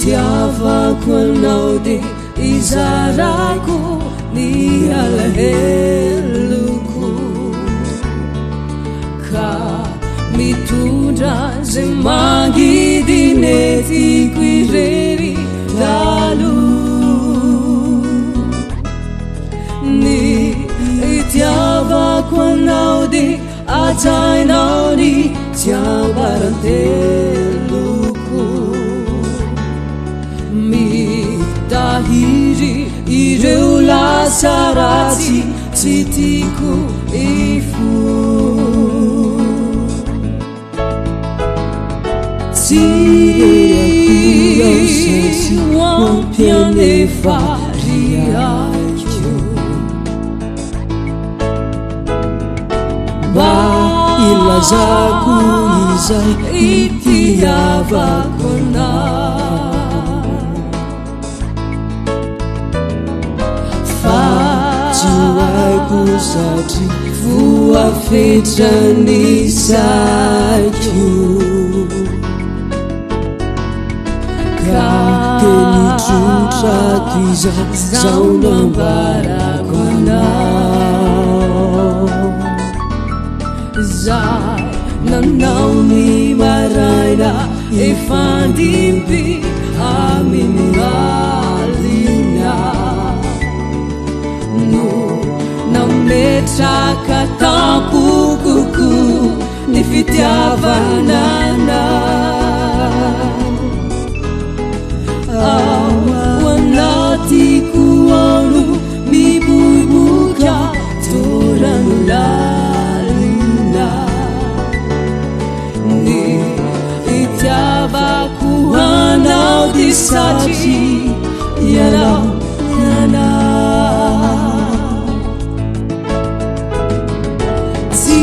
itiavako anao de izarako ny alaheloko ka mitondra zay mangidinetiko irery lalo ny itiavako anao de ajainao ny tsiambaranteloko mitahiry ireo lasaratsy tsy tiako ifo tsy oampianefariako mba ilazako izay itiavako anao fa tsy haiko satria voafetrany saiko ka tenitrotrako izay zao nambarako anao zay nanao ny maraina efandimby amin'ny alina no nametraka tampokoko ny fitiavananao ao anatiko ano miboiboka torano lalina ny itiavako anao de satria ianao tsy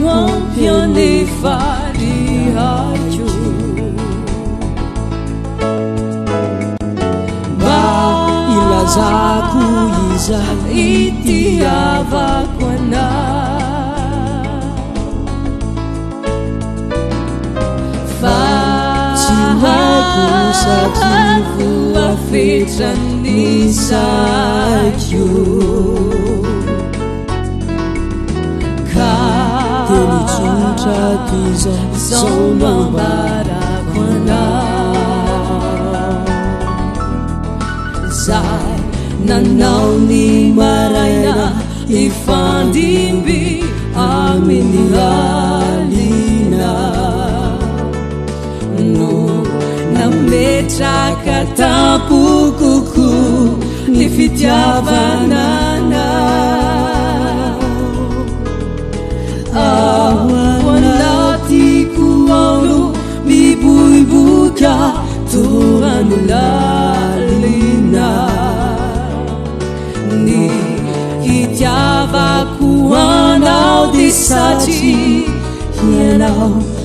oampianefariako ilazako izay itiavako anao fa tsy haiko satria voafetrany saiko ka tenitrotrako izay zao nambarako anao zay nanao ny maraina ifandimby amin'ny alina no nametraka tampokoko ny fitiavananao ao anatiko ano miboiboka torano lalina ny itiavako anao de satria ianao